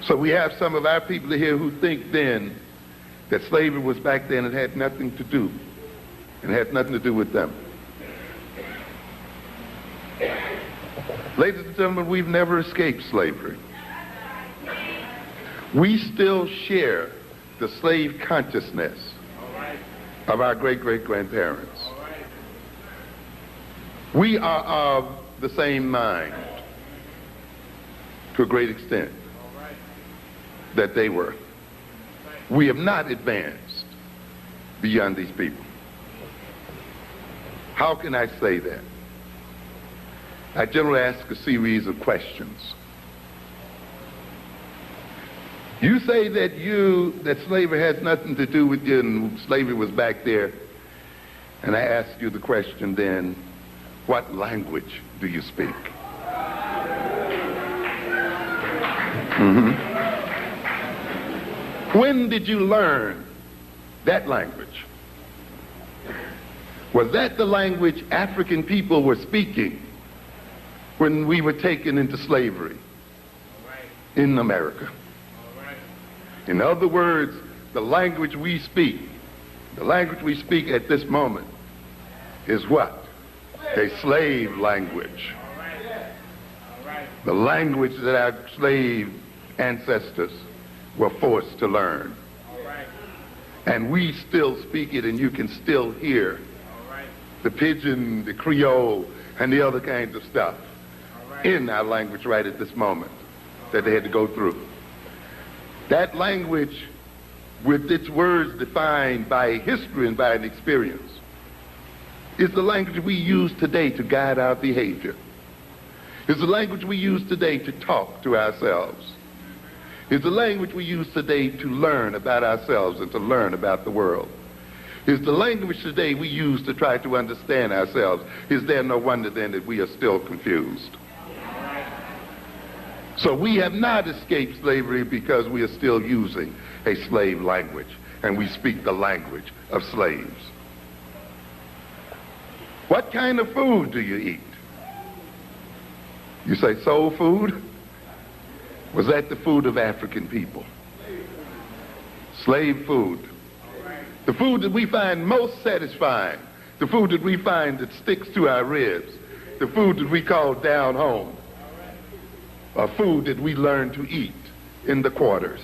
So we have some of our people here who think then that slavery was back then and had nothing to do, and had nothing to do with them. Ladies and gentlemen, we've never escaped slavery. We still share the slave consciousness of our great-great-grandparents. We are of the same mind to a great extent that they were. We have not advanced beyond these people. How can I say that? I generally ask a series of questions. You say that slavery has nothing to do with you and slavery was back there. And I ask you the question then, what language do you speak? When did you learn that language? Was that the language African people were speaking when we were taken into slavery in America? In other words, the language we speak at this moment is what? A slave language. The language that our slave ancestors were forced to learn. And we still speak it, and you can still hear the pidgin, the Creole, and the other kinds of stuff in our language right at this moment that they had to go through. That language, with its words defined by history and by an experience, is the language we use today to guide our behavior. It's the language we use today to talk to ourselves. It's the language we use today to learn about ourselves and to learn about the world. It's the language today we use to try to understand ourselves. Is there no wonder then that we are still confused? So we have not escaped slavery because we are still using a slave language, and we speak the language of slaves. What kind of food do you eat? You say soul food? Was that the food of African people? Slave food. The food that we find most satisfying, the food that we find that sticks to our ribs, the food that we call down home, a food that we learn to eat in the quarters.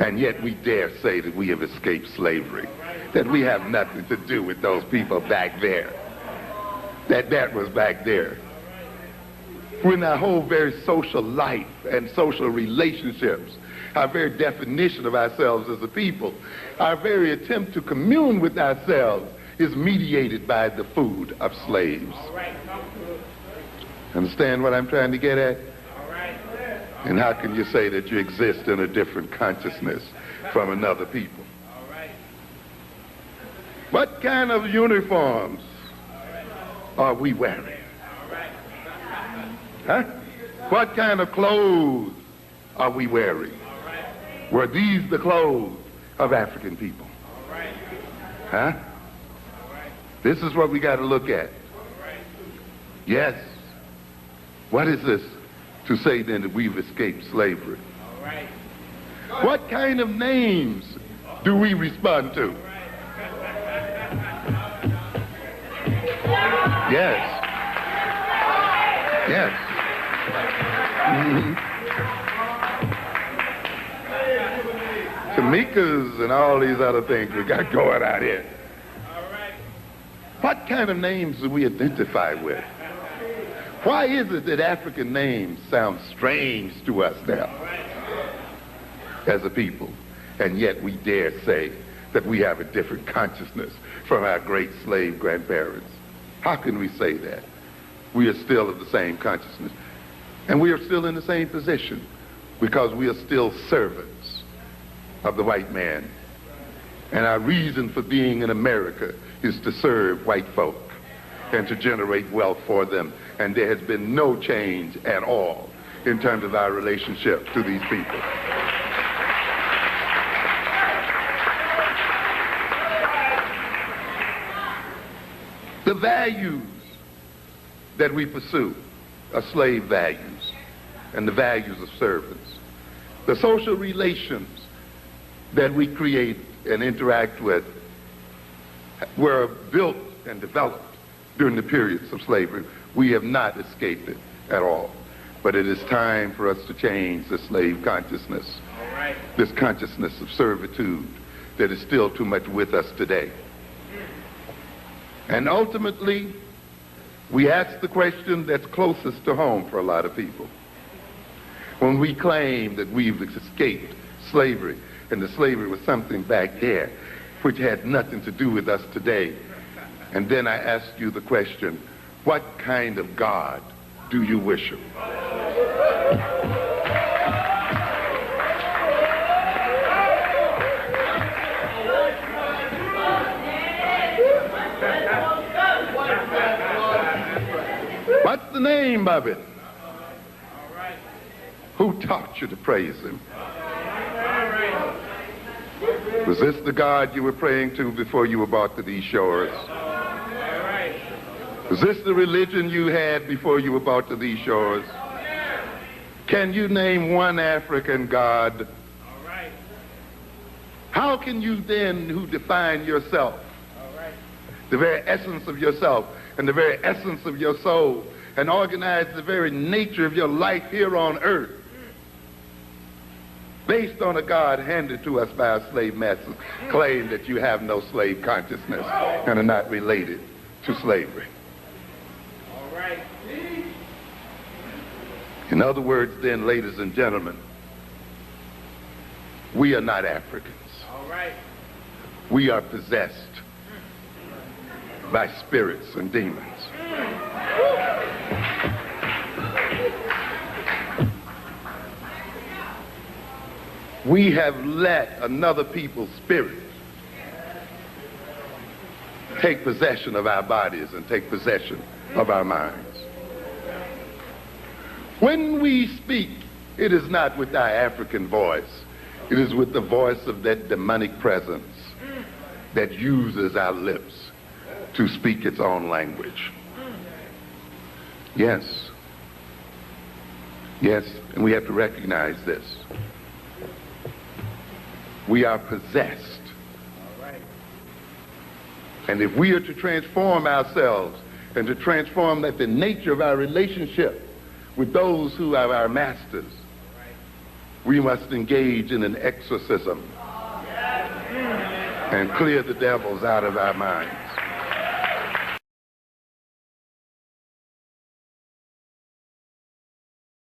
And yet we dare say that we have escaped slavery, that we have nothing to do with those people back there, that was back there. When our whole very social life and social relationships, our very definition of ourselves as a people, our very attempt to commune with ourselves is mediated by the food of slaves. Understand what I'm trying to get at? And how can you say that you exist in a different consciousness from another people? What kind of uniforms are we wearing? Huh? What kind of clothes are we wearing? Were these the clothes of African people? Huh? This is what we got to look at. Yes. What is this to say then that we've escaped slavery? What kind of names do we respond to? Yes. Yes. Tamikas and all these other things we got going out here. What kind of names do we identify with? Why is it that African names sound strange to us now as a people, and yet we dare say that we have a different consciousness from our great slave grandparents? How can we say that? We are still of the same consciousness, and we are still in the same position because we are still servants of the white man. And our reason for being in America is to serve white folk and to generate wealth for them. And there has been no change at all in terms of our relationship to these people. The values that we pursue are slave values. and the values of servants. The social relations that we create and interact with were built and developed during the periods of slavery. We have not escaped it at all. But it is time for us to change the slave consciousness, this consciousness of servitude that is still too much with us today. And ultimately, we ask the question that's closest to home for a lot of people. When we claim that we've escaped slavery, and the slavery was something back there which had nothing to do with us today. And then I ask you the question, what kind of God do you worship? What's the name of it? Who taught you to praise him? Was this the God you were praying to before you were brought to these shores? Was this the religion you had before you were brought to these shores? Can you name one African God? How can you then, who define yourself, the very essence of yourself and the very essence of your soul, and organize the very nature of your life here on earth, based on a God handed to us by our slave masters, claim that you have no slave consciousness and are not related to slavery? In other words, then, ladies and gentlemen, we are not Africans. We are possessed by spirits and demons. We have let another people's spirit take possession of our bodies and take possession of our minds. When we speak, it is not with our African voice. It is with the voice of that demonic presence that uses our lips to speak its own language. Yes. Yes, and we have to recognize this. We are possessed. And if we are to transform ourselves and to transform the nature of our relationship with those who are our masters, we must engage in an exorcism and clear the devils out of our minds.